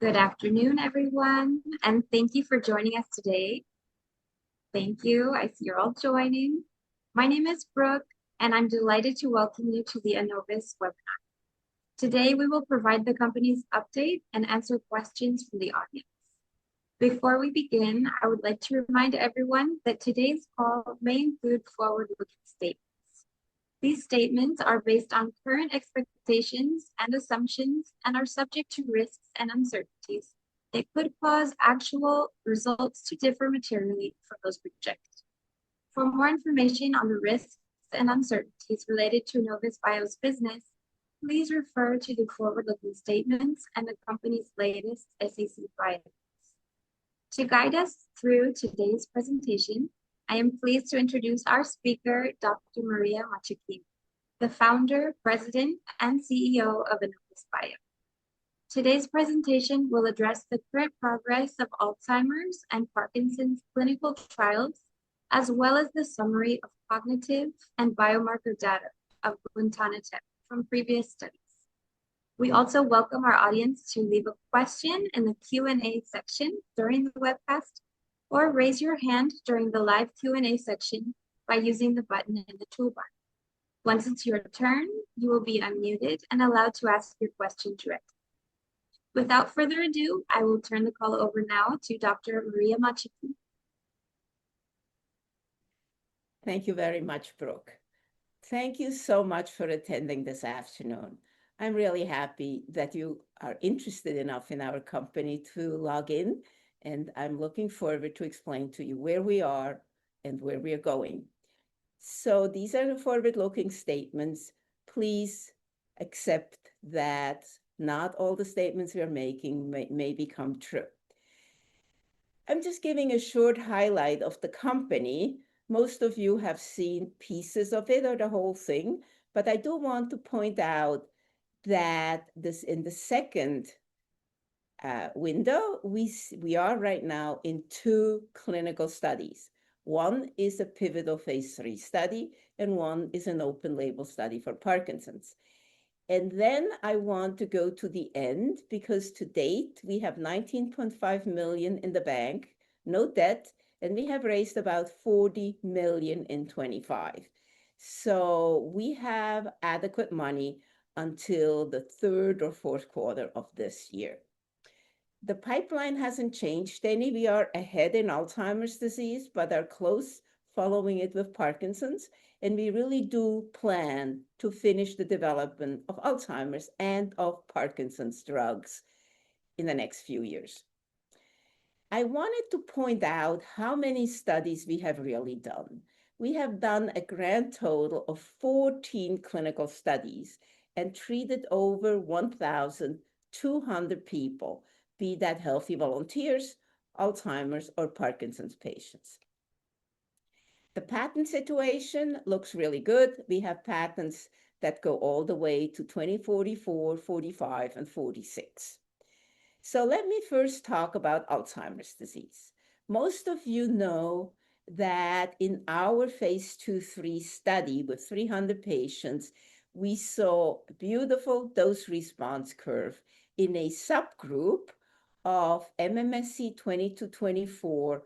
Good afternoon, everyone, and thank you for joining us today. Thank you. I see you're all joining. My name is Brooke, and I'm delighted to welcome you to the Annovis webinar. Today, we will provide the company's update and answer questions from the audience. Before we begin, I would like to remind everyone that today's call may include forward-looking statements. These statements are based on current expectations and assumptions and are subject to risks and uncertainties that could cause actual results to differ materially from those projected. For more information on the risks and uncertainties related to Annovis Bio's business, please refer to the forward-looking statements and the company's latest SEC filings. To guide us through today's presentation, I am pleased to introduce our speaker, Dr. Maria Machuquin, the founder, president, and CEO of Annovis Bio. Today's presentation will address the current progress of Alzheimer's and Parkinson's clinical trials, as well as the summary of cognitive and biomarker data of buntanetap from previous studies. We also welcome our audience to leave a question in the Q&A section during the webcast, or raise your hand during the live Q&A section by using the button in the toolbar. Once it's your turn, you will be unmuted and allowed to ask your question directly. Without further ado, I will turn the call over now to Dr. Maria Machuquin. Thank you very much, Brooke. Thank you so much for attending this afternoon. I'm really happy that you are interested enough in our company to log in, and I'm looking forward to explain to you where we are and where we are going. So these are the forward-looking statements. Please accept that not all the statements we are making may become true. I'm just giving a short highlight of the company. Most of you have seen pieces of it or the whole thing, but I do want to point out that this in the second window, we are right now in 2 clinical studies. One is a pivotal phase 3 study, and one is an open label study for Parkinson's. And then I want to go to the end, because to date, we have 19.5 million in the bank, no debt, and we have raised about 40 million in 25. So we have adequate money until the 3rd or 4th quarter of this year. The pipeline hasn't changed any. We are ahead in Alzheimer's disease, but are close following it with Parkinson's. And we really do plan to finish the development of Alzheimer's and of Parkinson's drugs in the next few years. I wanted to point out how many studies we have really done. We have done a grand total of 14 clinical studies and treated over 1,200 people, be that healthy volunteers, Alzheimer's, or Parkinson's patients. The patent situation looks really good. We have patents that go all the way to 2044, 45, and 46. So let me first talk about Alzheimer's disease. Most of you know that in our phase 2/3 study with 300 patients, we saw a beautiful dose response curve in a subgroup of MMSE 20-24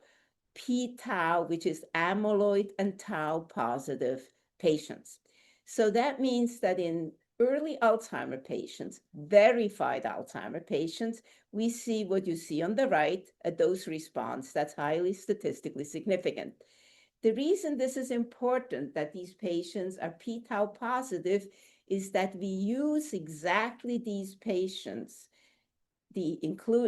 p-tau, which is amyloid and tau positive patients. So that means that in early Alzheimer patients, verified Alzheimer patients, we see what you see on the right, a dose response that's highly statistically significant. The reason this is important that these patients are p-tau positive is that we use exactly these patients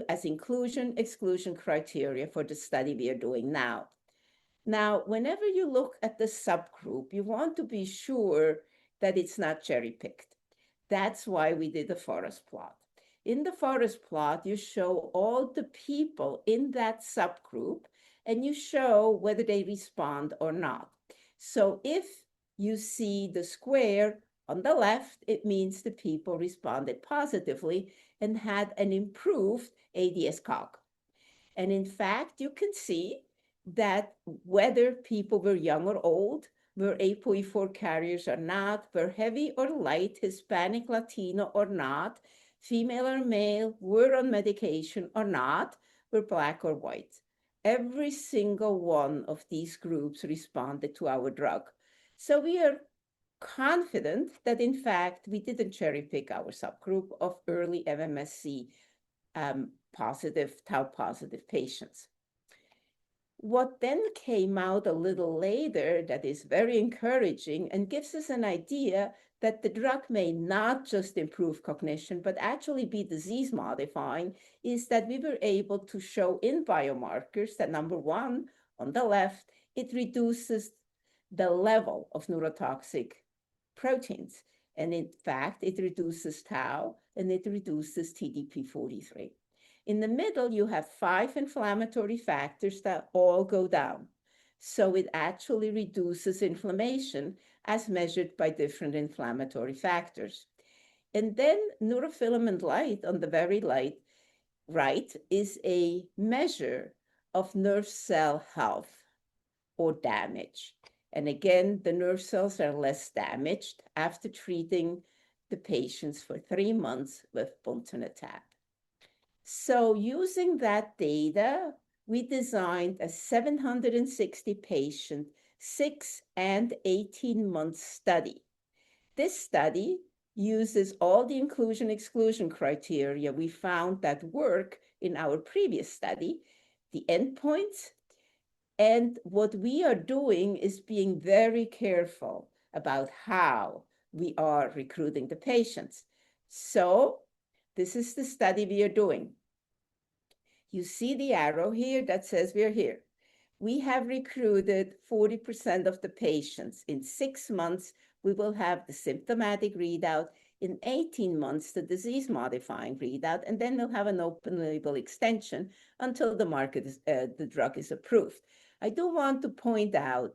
as inclusion-exclusion criteria for the study we are doing now. Now, whenever you look at the subgroup, you want to be sure that it's not cherry-picked. That's why we did a forest plot. In the forest plot, you show all the people in that subgroup, and you show whether they respond or not. So if you see the square on the left, it means the people responded positively and had an improved ADAS-Cog. And in fact, you can see that whether people were young or old, were ApoE4 carriers or not, were heavy or light, Hispanic, Latino or not, female or male, were on medication or not, were black or white. Every single one of these groups responded to our drug. So we are confident that, in fact, we didn't cherry pick our subgroup of early MMSE positive, tau positive patients. What then came out a little later that is very encouraging and gives us an idea that the drug may not just improve cognition, but actually be disease modifying, is that we were able to show in biomarkers that, number one, on the left, it reduces the level of neurotoxic proteins. And in fact, it reduces tau and it reduces TDP-43. In the middle, you have 5 inflammatory factors that all go down. So it actually reduces inflammation as measured by different inflammatory factors. And then neurofilament light on the very right is a measure of nerve cell health or damage. And again, the nerve cells are less damaged after treating the patients for 3 months with buntanetap. So using that data, we designed a 760 patient, 6 and 18-month study. This study uses all the inclusion-exclusion criteria we found that work in our previous study, the endpoints, and what we are doing is being very careful about how we are recruiting the patients. So this is the study we are doing. You see the arrow here that says we're here. We have recruited 40% of the patients. In 6 months, we will have the symptomatic readout. In 18 months, the disease-modifying readout, and then we'll have an open-label extension until the drug is approved. I do want to point out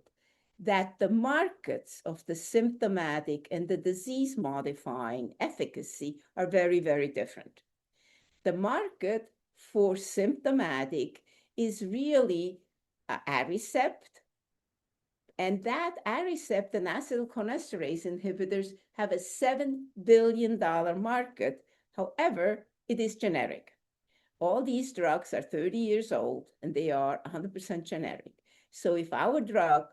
that the markets of the symptomatic and the disease-modifying efficacy are very, very different. The market for symptomatic is really Aricept, and that Aricept and acetylcholinesterase inhibitors have a $7 billion market. However, it is generic. All these drugs are 30 years old, and they are 100% generic. So if our drug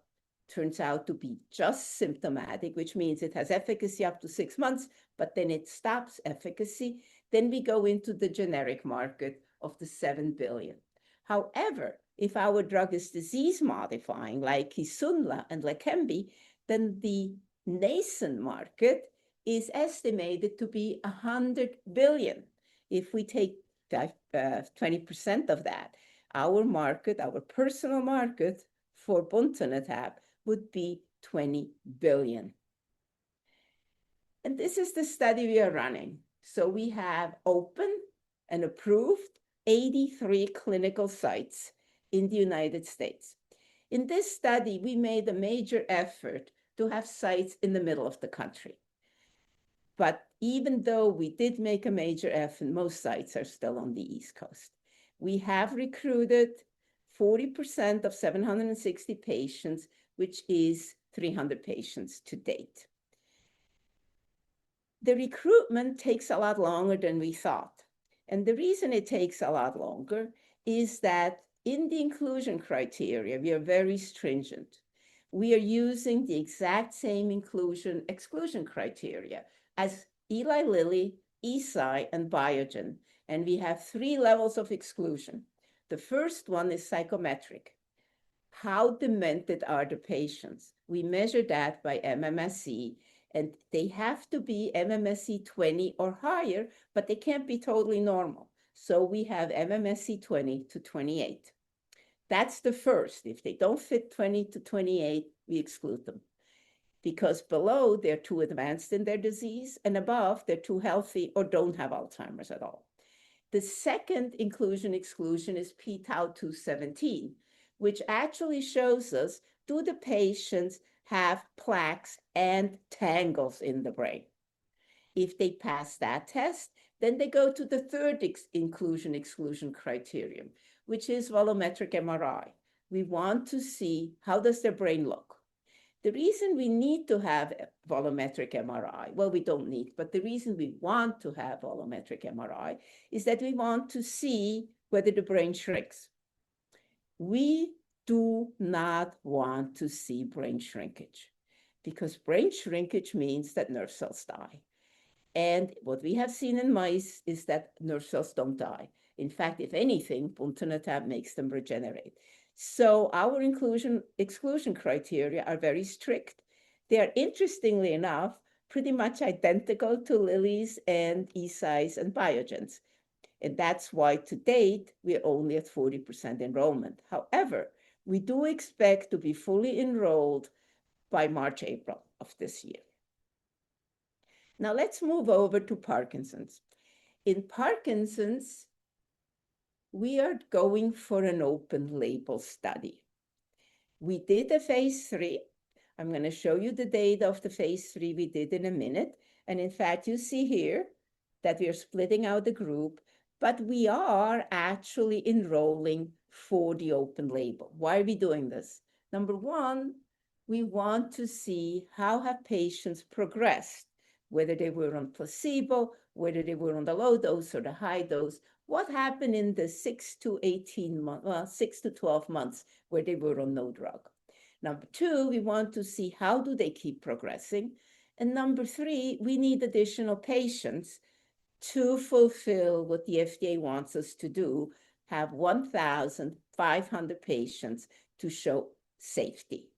turns out to be just symptomatic, which means it has efficacy up to 6 months, but then it stops efficacy, then we go into the generic market of the 7 billion. However, if our drug is disease modifying, like Kisunla and Leqembi, then the nascent market is estimated to be 100 billion. If we take 20% of that, our market, our personal market for buntanetap would be 20 billion. And this is the study we are running. So we have open and approved 83 clinical sites in the United States. In this study, we made a major effort to have sites in the middle of the country. But even though we did make a major effort, most sites are still on the East Coast. We have recruited 40% of 760 patients, which is 300 patients to date. The recruitment takes a lot longer than we thought. And the reason it takes a lot longer is that in the inclusion criteria, we are very stringent. We are using the exact same inclusion-exclusion criteria as Eli Lilly, Eisai, and Biogen. And we have 3 levels of exclusion. The first one is psychometric. How demented are the patients? We measure that by MMSE, and they have to be MMSE 20 or higher, but they can't be totally normal. So we have MMSE 20 to 28. That's the first. If they don't fit 20 to 28, we exclude them. Because below, they're too advanced in their disease, and above, they're too healthy or don't have Alzheimer's at all. The second inclusion-exclusion is p-tau 217, which actually shows us, do the patients have plaques and tangles in the brain? If they pass that test, then they go to the third inclusion-exclusion criterion, which is volumetric MRI. We want to see how does their brain look. The reason we need to have volumetric MRI, well, we don't need, but the reason we want to have volumetric MRI is that we want to see whether the brain shrinks. We do not want to see brain shrinkage, because brain shrinkage means that nerve cells die. And what we have seen in mice is that nerve cells don't die. In fact, if anything, buntanetap makes them regenerate. So our exclusion criteria are very strict. They are, interestingly enough, pretty much identical to Lilly's and Eisai's and Biogen's. And that's why to date, we're only at 40% enrollment. However, we do expect to be fully enrolled by March, April of this year. Now let's move over to Parkinson's. In Parkinson's, we are going for an open label study. We did a phase 3. I'm going to show you the data of the phase 3 we did in a minute. And in fact, you see here that we are splitting out the group, but we are actually enrolling for the open label. Why are we doing this? Number one, we want to see how have patients progressed, whether they were on placebo, whether they were on the low dose or the high dose, what happened in the 6 to 12 months where they were on no drug. Number two, we want to see how do they keep progressing. And number three, we need additional patients to fulfill what the FDA wants us to do, have 1,500 patients to show safety.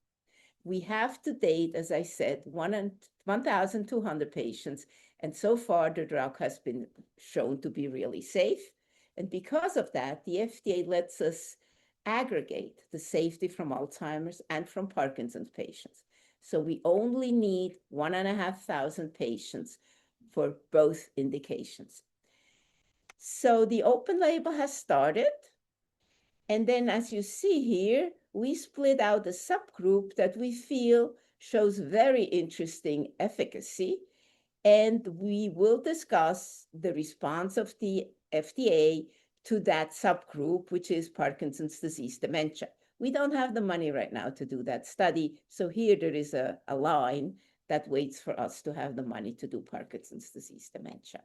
We have to date, as I said, 1,200 patients, and so far the drug has been shown to be really safe. And because of that, the FDA lets us aggregate the safety from Alzheimer's and from Parkinson's patients. So we only need 1,500 patients for both indications. So the open label has started. And then as you see here, we split out a subgroup that we feel shows very interesting efficacy. And we will discuss the response of the FDA to that subgroup, which is Parkinson's disease dementia. We don't have the money right now to do that study. So here there is a line that waits for us to have the money to do Parkinson's disease dementia.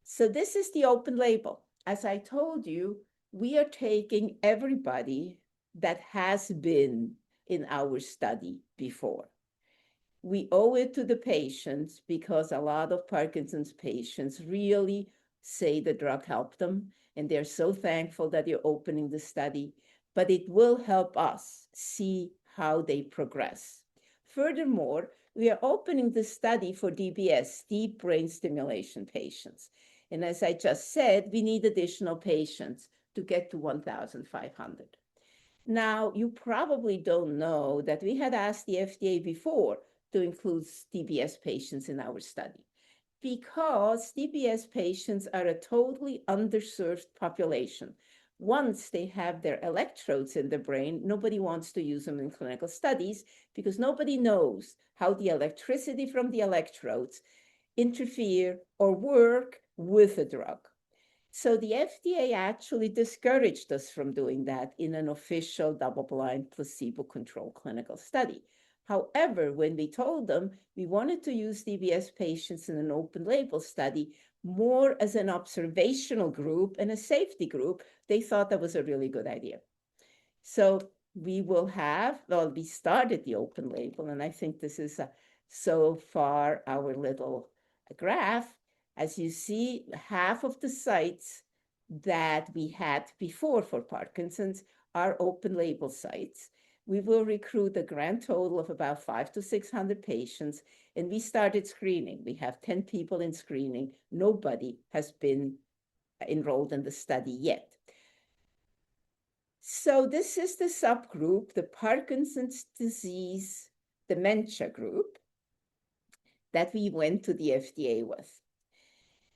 So this is the open label. As I told you, we are taking everybody that has been in our study before. We owe it to the patients because a lot of Parkinson's patients really say the drug helped them, and they're so thankful that you're opening the study, but it will help us see how they progress. Furthermore, we are opening the study for DBS, deep brain stimulation patients. And as I just said, we need additional patients to get to 1,500. Now, you probably don't know that we had asked the FDA before to include DBS patients in our study, because DBS patients are a totally underserved population. Once they have their electrodes in the brain, nobody wants to use them in clinical studies because nobody knows how the electricity from the electrodes interfere or work with the drug. So the FDA actually discouraged us from doing that in an official double-blind placebo-controlled clinical study. However, when we told them we wanted to use DBS patients in an open label study more as an observational group and a safety group, they thought that was a really good idea. So we will have, well, we started the open label, and I think this is so far our little graph. As you see, half of the sites that we had before for Parkinson's are open label sites. We will recruit a grand total of about 500 to 600 patients, and we started screening. We have 10 people in screening. Nobody has been enrolled in the study yet. So this is the subgroup, the Parkinson's disease dementia group, that we went to the FDA with.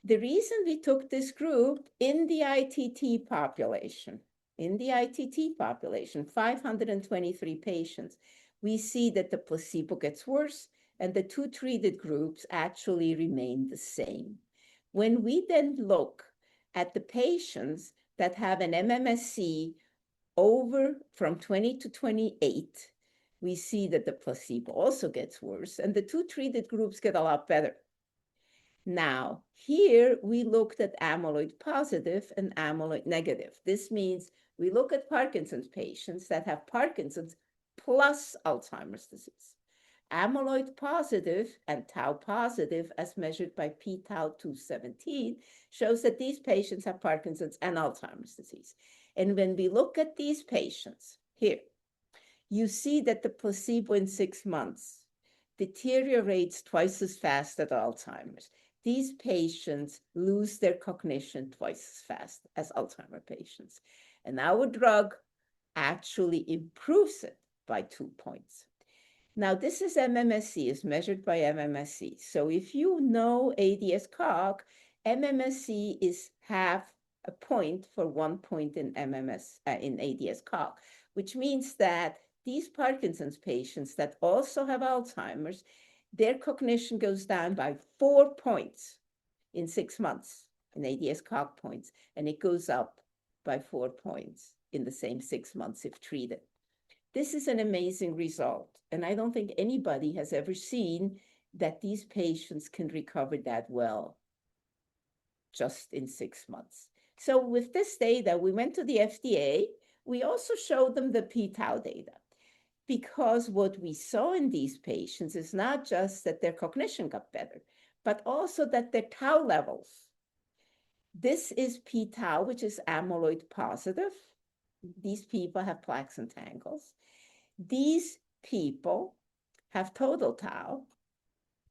The reason we took this group in the ITT population, 523 patients, we see that the placebo gets worse and the two treated groups actually remain the same. When we then look at the patients that have an MMSE over from 20 to 28, we see that the placebo also gets worse, and the two treated groups get a lot better. Now, here we looked at amyloid positive and amyloid negative. This means we look at Parkinson's patients that have Parkinson's plus Alzheimer's disease. Amyloid positive and tau positive, as measured by p-tau 217, shows that these patients have Parkinson's and Alzheimer's disease. And when we look at these patients here, you see that the placebo in 6 months deteriorates twice as fast as Alzheimer's. These patients lose their cognition twice as fast as Alzheimer's patients. And our drug actually improves it by 2 points. Now, this is MMSE, is measured by MMSE. So if you know ADS-COG, MMSE is half a point for 1 point in in ADS-COG, which means that these Parkinson's patients that also have Alzheimer's, their cognition goes down by 4 points in 6 months in ADS-COG points, and it goes up by 4 points in the same 6 months if treated. This is an amazing result, and I don't think anybody has ever seen that these patients can recover that well just in 6 months. So with this data, we went to the FDA. We also showed them the p-tau data, because what we saw in these patients is not just that their cognition got better, but also that their tau levels. This is p-tau, which is amyloid positive. These people have plaques and tangles. These people have total tau,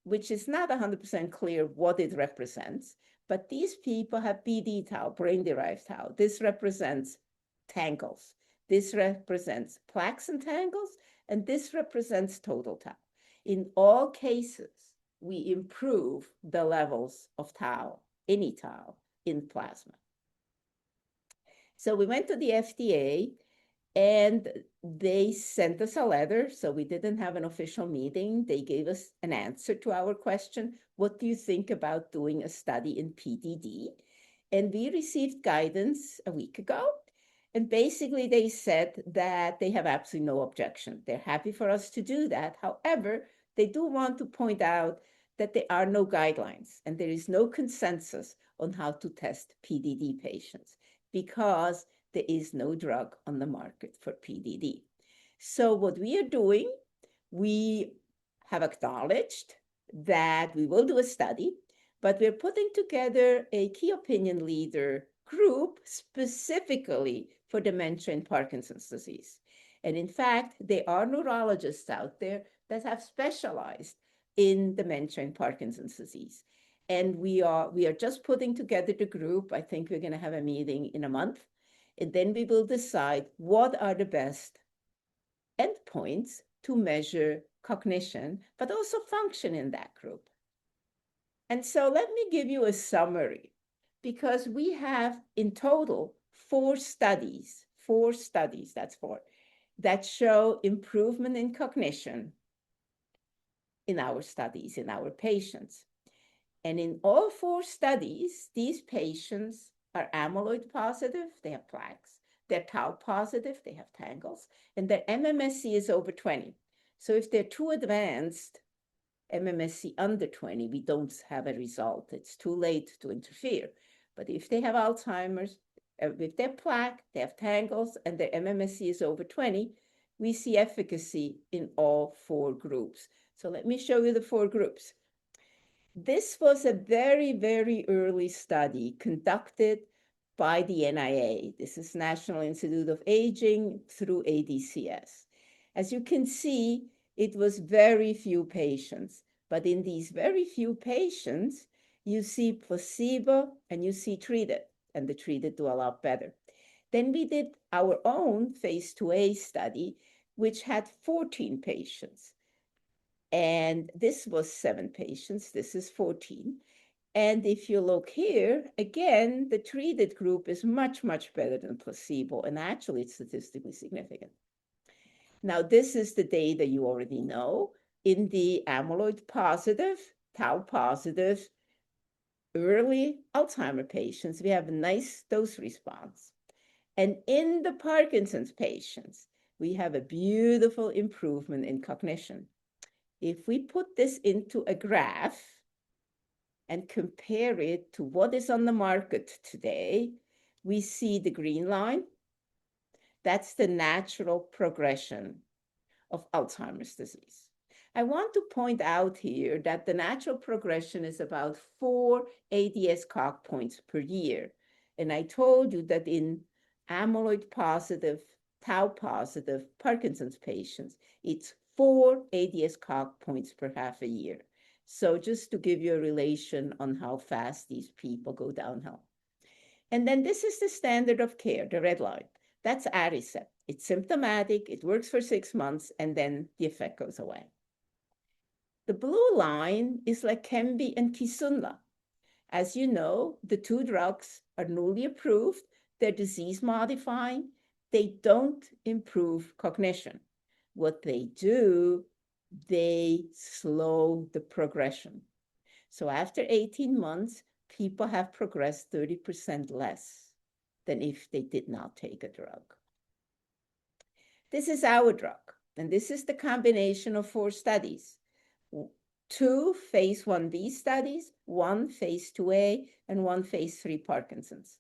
which is not 100% clear what it represents, but these people have BD tau, brain-derived tau. This represents tangles. This represents plaques and tangles, and this represents total tau. In all cases, we improve the levels of tau, any tau, in plasma. So we went to the FDA, and they sent us a letter, so we didn't have an official meeting. They gave us an answer to our question, what do you think about doing a study in PDD? And we received guidance a week ago. And basically, they said that they have absolutely no objection. They're happy for us to do that. However, they do want to point out that there are no guidelines and there is no consensus on how to test PDD patients because there is no drug on the market for PDD. So what we are doing, we have acknowledged that we will do a study, but we're putting together a key opinion leader group specifically for dementia and Parkinson's disease. And in fact, there are neurologists out there that have specialized in dementia and Parkinson's disease. And we are just putting together the group. I think we're going to have a meeting in a month. And then we will decide what are the best endpoints to measure cognition, but also function in that group. And so let me give you a summary, because we have in total 4 studies, that's 4, that show improvement in cognition in our studies, in our patients. And in all 4 studies, these patients are amyloid positive, they have plaques. They're tau positive, they have tangles. And their MMSE is over 20. So if they're too advanced, MMSE under 20, we don't have a result. It's too late to interfere. But if they have Alzheimer's, if they're plaque, they have tangles, and their MMSE is over 20, we see efficacy in all 4 groups. So let me show you the 4 groups. This was a very, very early study conducted by the NIA. This is National Institute of Aging through ADCS. As you can see, it was very few patients, but in these very few patients, you see placebo and you see treated, and the treated do a lot better. Then we did our own phase 2A study, which had 14 patients. And this was 7 patients, this is 14. And if you look here, again, the treated group is much, much better than placebo, and actually it's statistically significant. Now, this is the data you already know. In the amyloid positive, tau positive, early Alzheimer patients, we have a nice dose response. And in the Parkinson's patients, we have a beautiful improvement in cognition. If we put this into a graph and compare it to what is on the market today, we see the green line. That's the natural progression of Alzheimer's disease. I want to point out here that the natural progression is about 4 ADS-COG points per year. And I told you that in amyloid positive, tau positive Parkinson's patients, it's 4 ADS-COG points per half a year. So just to give you a relation on how fast these people go downhill. And then this is the standard of care, the red line. That's Aricept. It's symptomatic, it works for 6 months, and then the effect goes away. The blue line is Leqembi and Kisunla. As you know, the two drugs are newly approved. They're disease modifying. They don't improve cognition. What they do, they slow the progression. So after 18 months, people have progressed 30% less than if they did not take a drug. This is our drug, and this is the combination of 4 studies. 2 phase 1b studies, 1 phase 2a, and 1 phase 3 Parkinson's.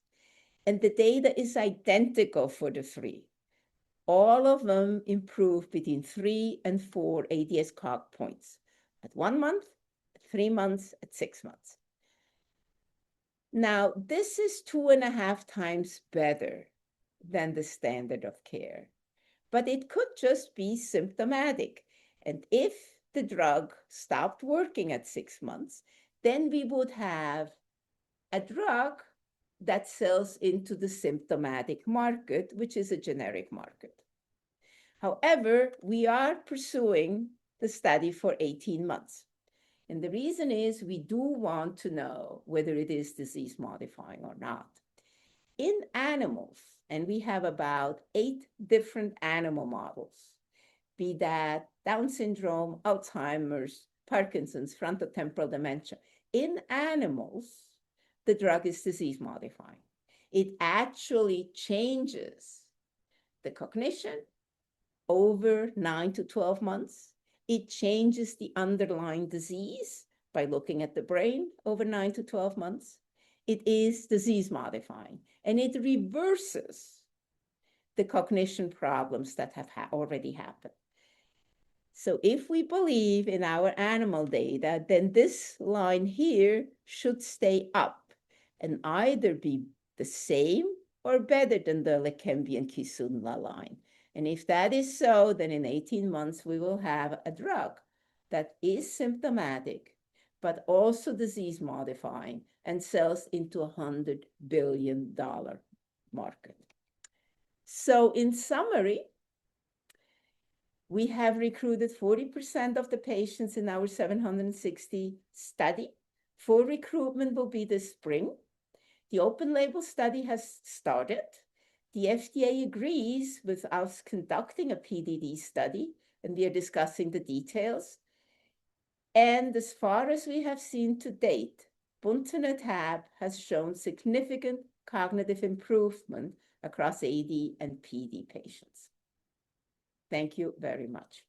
And the data is identical for the 3. All of them improve between 3 and 4 ADS-COG points at 1 month, at 3 months, at 6 months. Now, this is 2.5 times better than the standard of care, but it could just be symptomatic. And if the drug stopped working at 6 months, then we would have a drug that sells into the symptomatic market, which is a generic market. However, we are pursuing the study for 18 months. And the reason is we do want to know whether it is disease modifying or not. In animals, and we have about 8 different animal models, be that Down syndrome, Alzheimer's, Parkinson's, frontotemporal dementia. In animals, the drug is disease modifying. It actually changes the cognition over 9 to 12 months. It changes the underlying disease by looking at the brain over 9 to 12 months. It is disease modifying, and it reverses the cognition problems that have already happened. So if we believe in our animal data, then this line here should stay up and either be the same or better than the Leqembi and Kisunla line. And if that is so, then in 18 months, we will have a drug that is symptomatic, but also disease modifying and sells into a $100 billion market. So in summary, we have recruited 40% of the patients in our 760 study. Full recruitment will be this spring. The open label study has started. The FDA agrees with us conducting a PDD study, and we are discussing the details. And as far as we have seen to date, buntanetap has shown significant cognitive improvement across AD and PD patients. Thank you very much.